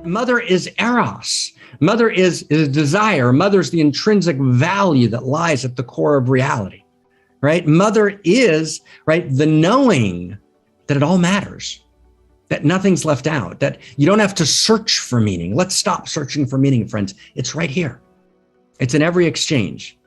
Mother is eros. Mother is desire. Mother's the intrinsic value that lies at the core of reality, right? Mother is, right, the knowing that it all matters, that nothing's left out, that you don't have to search for meaning. Let's stop searching for meaning, friends. It's right here. It's in every exchange,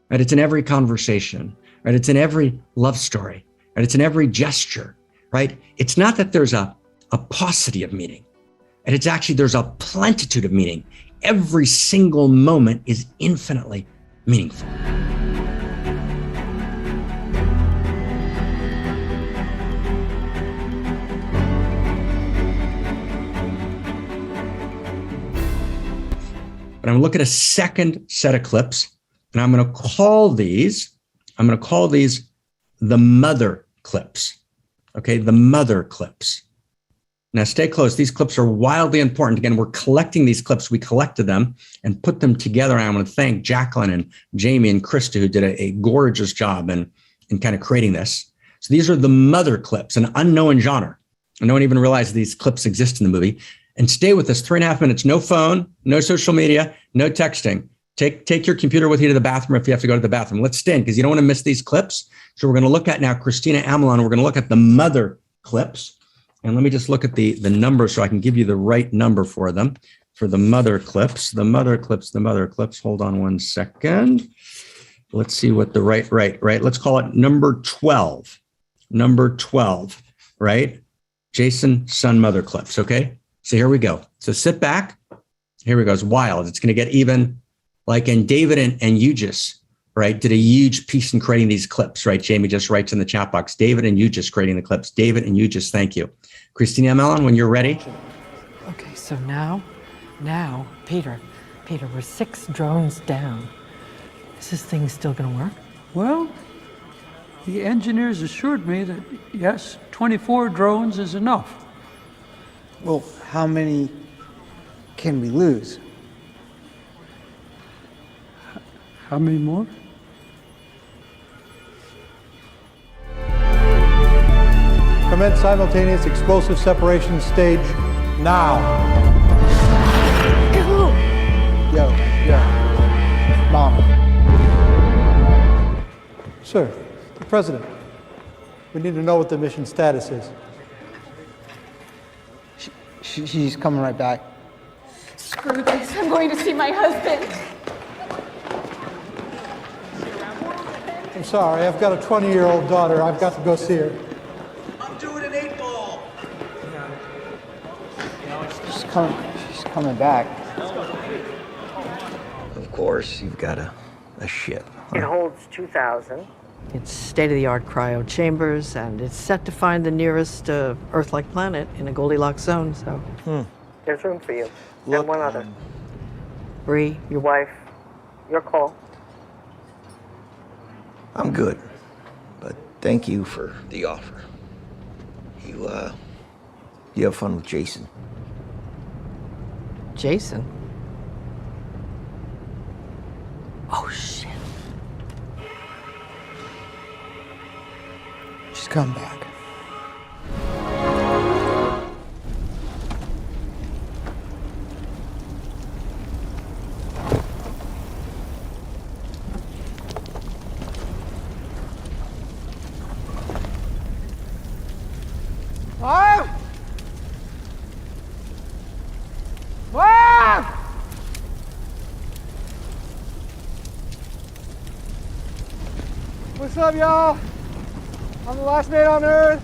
right? It's in every conversation, right? It's in every love story, right? It's in every gesture, right? It's not that there's a paucity of meaning, and it's actually, there's a plentitude of meaning. Every single moment is infinitely meaningful. But I'm going to look at a second set of clips, and I'm going to call these the mother clips. Okay, the mother clips. Now stay close. These clips are wildly important. Again, we're collecting these clips. We collected them and put them together. And I want to thank Jacqueline and Jamie and Krista, who did a gorgeous job in kind of creating this. So these are the mother clips, an unknown genre. And no one even realized these clips exist in the movie. And stay with us 3.5 minutes. No phone, no social media, no texting. Take your computer with you to the bathroom if you have to go to the bathroom. Let's stay in because you don't want to miss these clips. So we're going to look at now Christina Amelon. We're going to look at the mother clips. And let me just look at the number so I can give you the right number for them, for the mother clips. The mother clips. Hold on one second. Let's see what the right. Let's call it number 12. Number 12, right? Jason, son, mother clips, okay? So here we go. So sit back. Here we go. It's wild. It's going to get even like, and David and Eugis, right, did a huge piece in creating these clips, right? Jamie just writes in the chat box, David and Eugis creating the clips. David and Eugis, thank you. Christina Amelon, when you're ready. Okay, so now, Peter, we're 6 drones down. Is this thing still going to work? Well, the engineers assured me that, yes, 24 drones is enough. Well, how many can we lose? How many more? Commence simultaneous explosive separation stage now. Yo, Mom. Sir, the President, we need to know what the mission status is. She's coming right back. Screw this, I'm going to see my husband. I'm sorry, I've got a 20-year-old daughter. I've got to go see her. I'm doing an 8-ball. She's coming back. Of course, you've got a ship. It holds 2,000. It's state-of-the-art cryo chambers, and it's set to find the nearest Earth-like planet in a Goldilocks zone, so there's room for you. Look, and one other. Bree, your wife, your call. I'm good, but thank you for the offer. You have fun with Jason. Jason? Oh, shit. She's coming back. Mom! Mom! What's up, y'all? I'm the last man on Earth.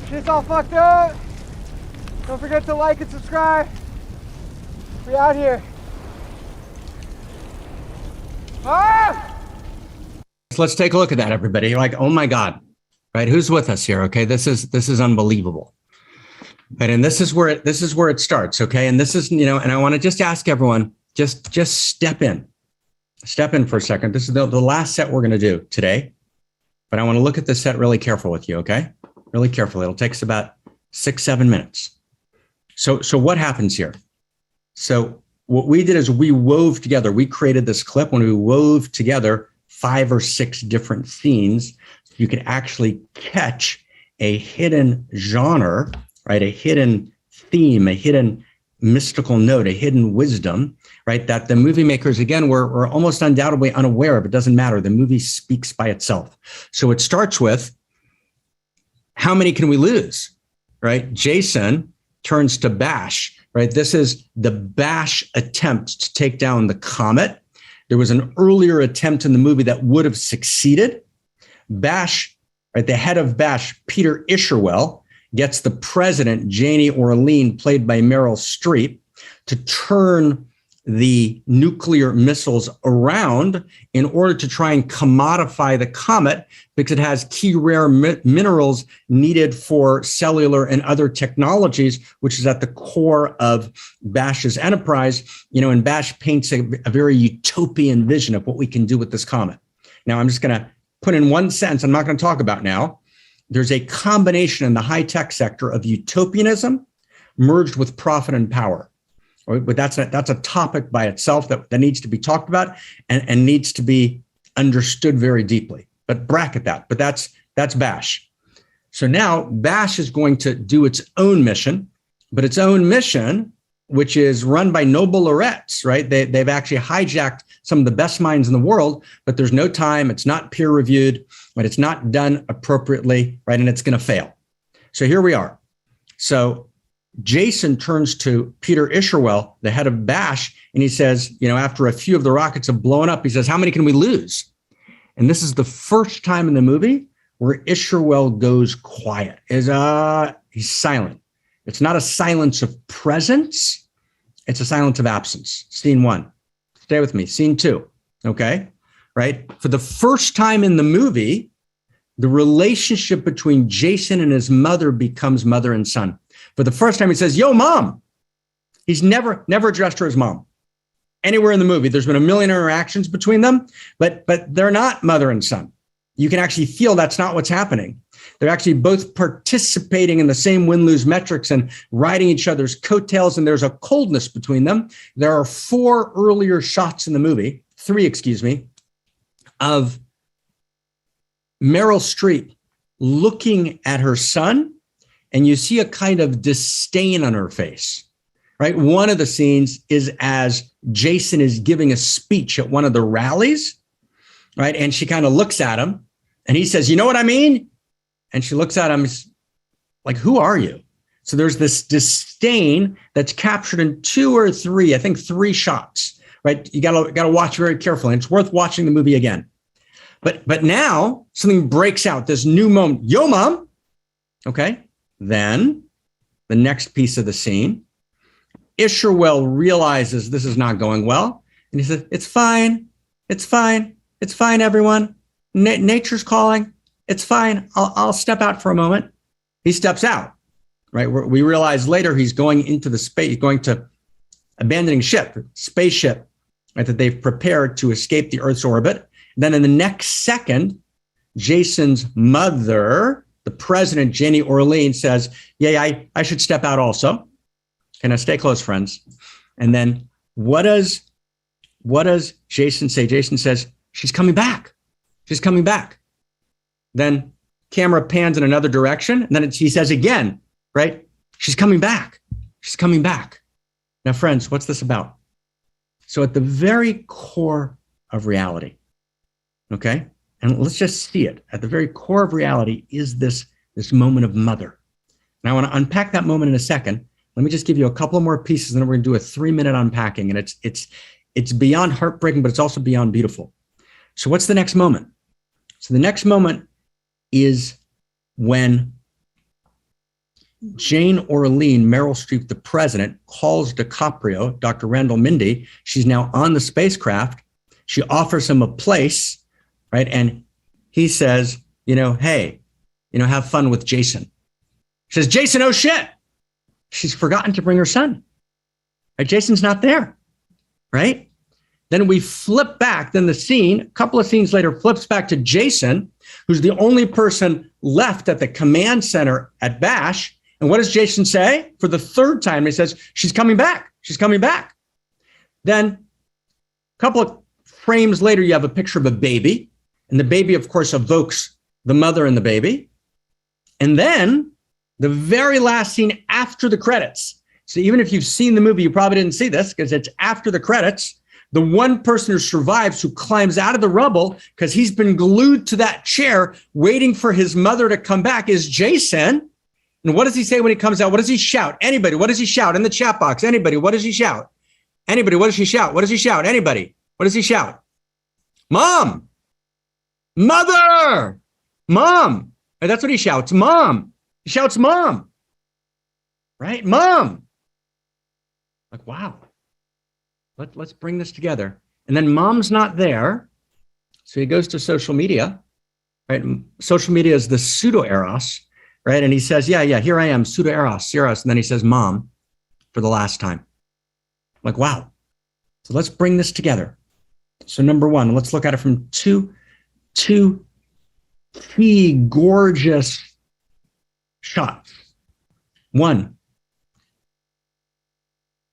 Shit's all fucked up. Don't forget to like and subscribe. We out here. Ah! So let's take a look at that, everybody. You're like, oh my God, right? Who's with us here? Okay, this is unbelievable. Right, and this is where it starts. Okay, and this is, and I want to just ask everyone, just step in for a second. This is the last set we're going to do today. But I want to look at this set really careful with you, okay? Really carefully. It'll take us about 6-7 minutes. So what happens here? So what we did is we wove together. We created this clip when we wove together 5 or 6 different scenes. You could actually catch a hidden genre, right? A hidden theme, a hidden mystical note, a hidden wisdom, right? That the movie makers, again, were almost undoubtedly unaware of. It doesn't matter. The movie speaks by itself. So it starts with, how many can we lose, right? Jason turns to Bash, right? This is the Bash attempt to take down the comet. There was an earlier attempt in the movie that would have succeeded. Bash, right, the head of Bash, Peter Isherwell, gets the president, Janie Orlean, played by Meryl Streep, to turn the nuclear missiles around in order to try and commodify the comet because it has key rare minerals needed for cellular and other technologies, which is at the core of Bash's enterprise. And Bash paints a very utopian vision of what we can do with this comet. Now, I'm just going to put in one sentence I'm not going to talk about now. There's a combination in the high-tech sector of utopianism merged with profit and power. But that's a topic by itself that needs to be talked about and needs to be understood very deeply. But bracket that. But that's Bash. So now Bash is going to do its own mission, but its own mission, which is run by Noble Laureates, right? They've actually hijacked some of the best minds in the world, but there's no time. It's not peer reviewed, but it's not done appropriately, right? And it's going to fail. So here we are. So Jason turns to Peter Isherwell, the head of Bash, and he says, after a few of the rockets have blown up, he says, how many can we lose? And this is the first time in the movie where Isherwell goes quiet. He's silent. It's not a silence of presence. It's a silence of absence. Scene 1. Stay with me. Scene 2. Okay. Right. For the first time in the movie, the relationship between Jason and his mother becomes mother and son. For the first time, he says, yo, mom. He's never addressed her as mom. Anywhere in the movie, there's been a million interactions between them, but they're not mother and son. You can actually feel that's not what's happening. They're actually both participating in the same win-lose metrics and riding each other's coattails, and there's a coldness between them. There are 3 earlier shots in the movie, of Meryl Streep looking at her son, and you see a kind of disdain on her face, right? One of the scenes is as Jason is giving a speech at one of the rallies, right? And she kind of looks at him and he says, you know what I mean? And she looks at him like, who are you? So there's this disdain that's captured in 2 or 3, I think 3 shots, right? You gotta watch very carefully. And it's worth watching the movie again. But now something breaks out, this new moment. Yo, mom. Okay. Then the next piece of the scene, Isherwell realizes this is not going well. And he says, it's fine. It's fine. It's fine, everyone. Nature's calling. It's fine. I'll step out for a moment. He steps out, right? We realize later he's going into the space, he's going to abandoning spaceship, right, that they've prepared to escape the Earth's orbit. Then in the next second, Jason's mother, the president, Janie Orlean, says, yeah, I should step out also. Okay, now stay close, friends. And then what does Jason say? Jason says, she's coming back. She's coming back. Then camera pans in another direction. And then he says again, right? She's coming back. She's coming back. Now, friends, what's this about? So at the very core of reality, okay? And let's just see it. At the very core of reality is this moment of mother. And I want to unpack that moment in a second. Let me just give you a couple more pieces, and then we're going to do a 3-minute unpacking. And it's beyond heartbreaking, but it's also beyond beautiful. So what's the next moment? So the next moment is when Jane Orlean, Meryl Streep, the president, calls DiCaprio, Dr. Randall Mindy. She's now on the spacecraft. She offers him a place, right? And he says, hey, have fun with Jason. She says, Jason, oh shit. She's forgotten to bring her son. Right? Jason's not there, right? Then we flip back. Then the scene, a couple of scenes later, flips back to Jason, who's the only person left at the command center at Bash. And what does Jason say? For the 3rd time, he says, she's coming back. She's coming back. Then a couple of frames later, you have a picture of a baby. And the baby, of course, evokes the mother and the baby. And then the very last scene after the credits, So even if you've seen the movie, you probably didn't see this because it's after the credits. The one person who survives, who climbs out of the rubble because he's been glued to that chair waiting for his mother to come back, is Jason. And what does he say when he comes out? What does he shout? Anybody, what does he shout in the chat box? Anybody, what does he shout? Anybody, what does he shout? What does he shout? Anybody, what does he shout? Mom, mother, mom. And that's what he shouts, mom. He shouts, mom, right? Mom. Like, wow. Let's bring this together. And then mom's not there. So he goes to social media, right? Social media is the pseudo-eros, right? And he says, yeah, here I am, pseudo-eros. And then he says, mom, for the last time. Like, wow. So let's bring this together. So number one, let's look at it from two key, gorgeous shots. One,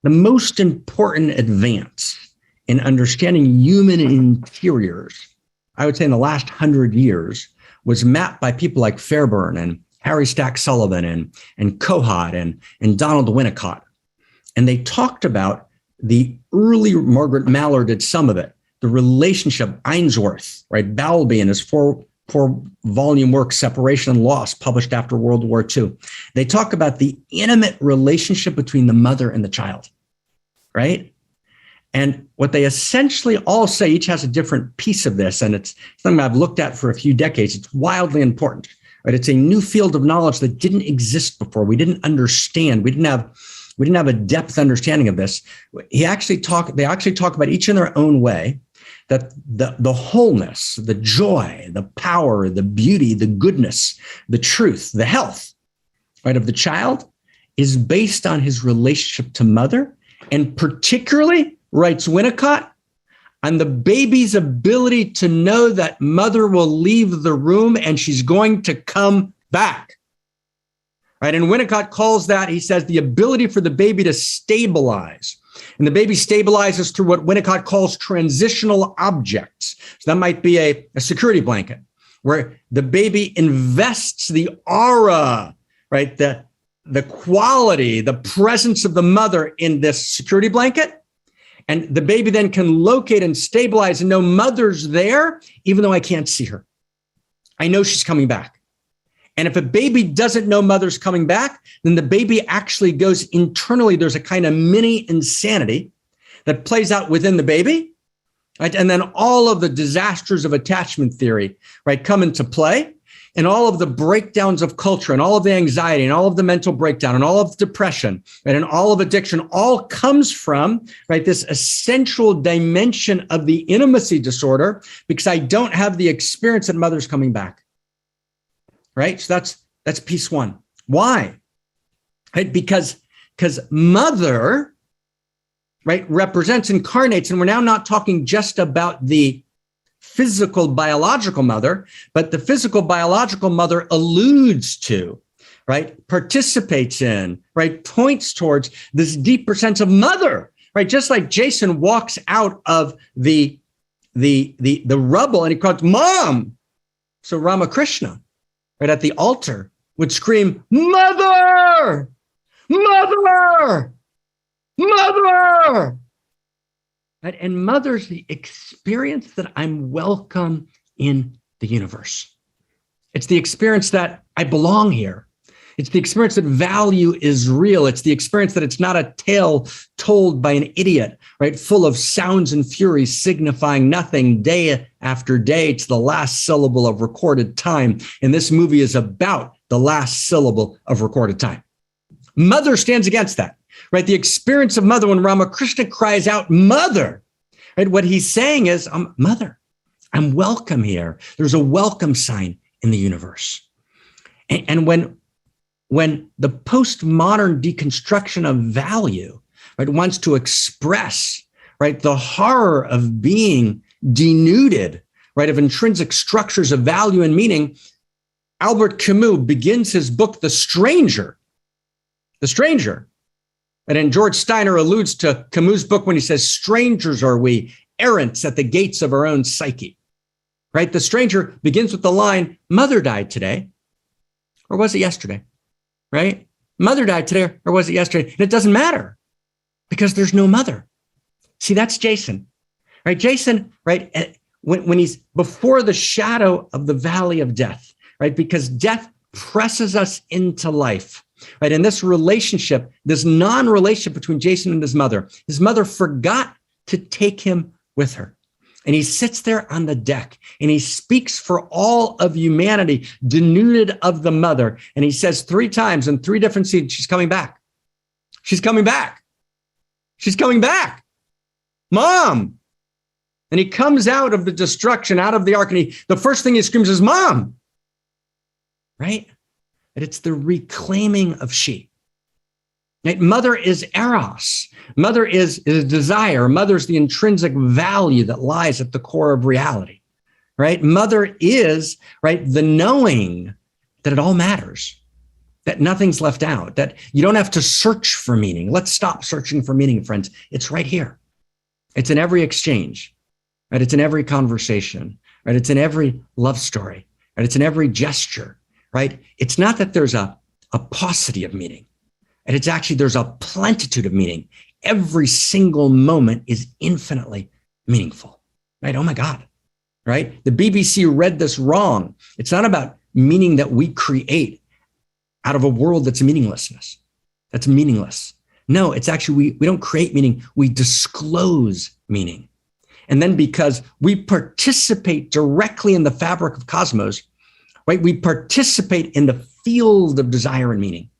the most important advance in understanding human interiors, I would say in the last 100 years, was mapped by people like Fairbairn and Harry Stack Sullivan and Kohut and Donald Winnicott. And they talked about the early, Margaret Mallard did some of it, the relationship, Ainsworth, right? Bowlby in his four-volume work, Separation and Loss, published after World War II. They talk about the intimate relationship between the mother and the child, right? And what they essentially all say, each has a different piece of this, and it's something I've looked at for a few decades. It's wildly important, right? It's a new field of knowledge that didn't exist before. We didn't understand. We didn't have a depth understanding of this. They actually talk about each in their own way, that the wholeness, the joy, the power, the beauty, the goodness, the truth, the health, right, of the child is based on his relationship to mother, and particularly, writes Winnicott, on the baby's ability to know that mother will leave the room and she's going to come back. Right? And Winnicott calls that, he says, the ability for the baby to stabilize. And the baby stabilizes through what Winnicott calls transitional objects. So that might be a security blanket, where the baby invests the aura, right? The quality, the presence of the mother in this security blanket. And the baby then can locate and stabilize and know mother's there, even though I can't see her. I know she's coming back. And if a baby doesn't know mother's coming back, then the baby actually goes internally. There's a kind of mini insanity that plays out within the baby, right? And then all of the disasters of attachment theory, right, come into play. And all of the breakdowns of culture and all of the anxiety and all of the mental breakdown and all of depression, right, and all of addiction all comes from, right, this essential dimension of the intimacy disorder, because I don't have the experience that mother's coming back. Right? So that's piece one. Why? Right? Because mother, right, represents, incarnates, and we're now not talking just about the physical biological mother, but the physical biological mother alludes to, right, participates in, right, points towards this deeper sense of mother, right? Just like Jason walks out of the rubble and he calls mom. So Ramakrishna, right, at the altar would scream, mother, mother, mother. Right? And mother's the experience that I'm welcome in the universe. It's the experience that I belong here. It's the experience that value is real. It's the experience that it's not a tale told by an idiot, right? Full of sounds and furies signifying nothing day after day to the last syllable of recorded time. And this movie is about the last syllable of recorded time. Mother stands against that, right? The experience of mother, when Ramakrishna cries out, mother, right? What he's saying is, mother, I'm welcome here. There's a welcome sign in the universe. And when the postmodern deconstruction of value, right, wants to express, right, the horror of being denuded, right, of intrinsic structures of value and meaning, Albert Camus begins his book, The Stranger. And George Steiner alludes to Camus' book when he says, strangers are we, errants at the gates of our own psyche, right? The Stranger begins with the line, mother died today, or was it yesterday, right? Mother died today, or was it yesterday? And it doesn't matter because there's no mother. See, that's Jason, right? Jason, right? When he's before the shadow of the valley of death, right? Because death presses us into life, right? And this relationship, this non-relationship between Jason and his mother forgot to take him with her. And he sits there on the deck and he speaks for all of humanity, denuded of the mother. And he says 3 times in 3 different scenes, she's coming back. She's coming back. She's coming back. Mom. And he comes out of the destruction, out of the ark, and the first thing he screams is, Mom. Right? And it's the reclaiming of she. Right? Mother is eros. Mother is desire. Mother is the intrinsic value that lies at the core of reality. Right? Mother is, right, the knowing that it all matters, that nothing's left out, that you don't have to search for meaning. Let's stop searching for meaning, friends. It's right here. It's in every exchange. Right? It's in every conversation, right? It's in every love story, right? It's in every gesture, right? It's not that there's a paucity of meaning, and it's actually there's a plentitude of meaning. Every single moment is infinitely meaningful, right? Oh my God, right? The BBC read this wrong. It's not about meaning that we create out of a world that's meaninglessness, that's meaningless. No, it's actually, we don't create meaning, we disclose meaning. And then because we participate directly in the fabric of cosmos, right? We participate in the field of desire and meaning,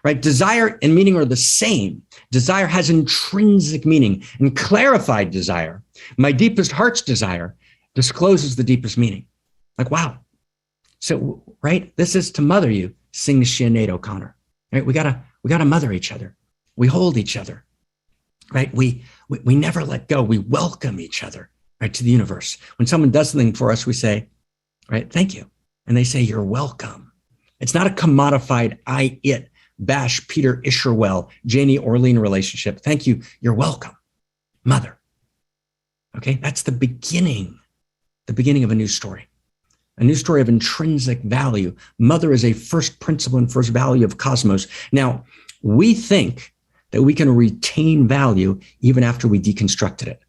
right? Desire and meaning are the same. Desire has intrinsic meaning and clarified desire. My deepest heart's desire discloses the deepest meaning. Like, wow. So, right? This is to mother you, sings Sinead O'Connor, right? We gotta mother each other. We hold each other, right? We never let go. We welcome each other, right, to the universe. When someone does something for us, we say, right, thank you. And they say, you're welcome. It's not a commodified it, Bash, Peter Isherwell, Janie Orlean relationship. Thank you. You're welcome. Mother. Okay. That's the beginning of a new story of intrinsic value. Mother is a first principle and first value of cosmos. Now, we think that we can retain value even after we deconstructed it,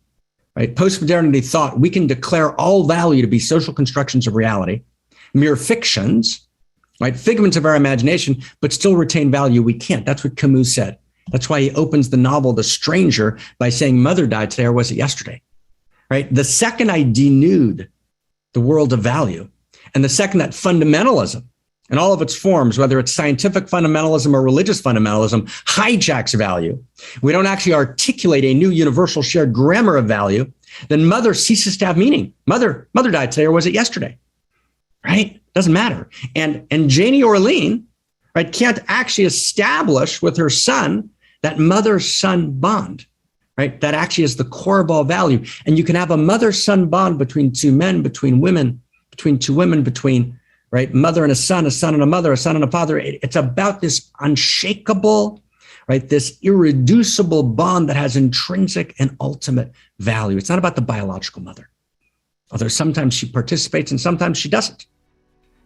right? Postmodernity thought we can declare all value to be social constructions of reality, mere fictions, right? Figments of our imagination, but still retain value. We can't. That's what Camus said. That's why he opens the novel The Stranger by saying, mother died today, or was it yesterday? Right? The second I denude the world of value, and the second that fundamentalism in all of its forms, whether it's scientific fundamentalism or religious fundamentalism, hijacks value, we don't actually articulate a new universal shared grammar of value, then mother ceases to have meaning. Mother died today, or was it yesterday? Right? Doesn't matter. And Janie Orlean, right, can't actually establish with her son that mother-son bond, right? That actually is the core of all value. And you can have a mother-son bond between 2 men, between women, between 2 women, between, right, mother and a son and a mother, a son and a father. It's about this unshakable, right, this irreducible bond that has intrinsic and ultimate value. It's not about the biological mother, although sometimes she participates and sometimes she doesn't,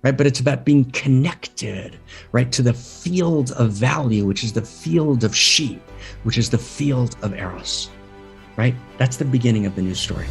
right? But it's about being connected, right, to the field of value, which is the field of she, which is the field of eros, right? That's the beginning of the new story.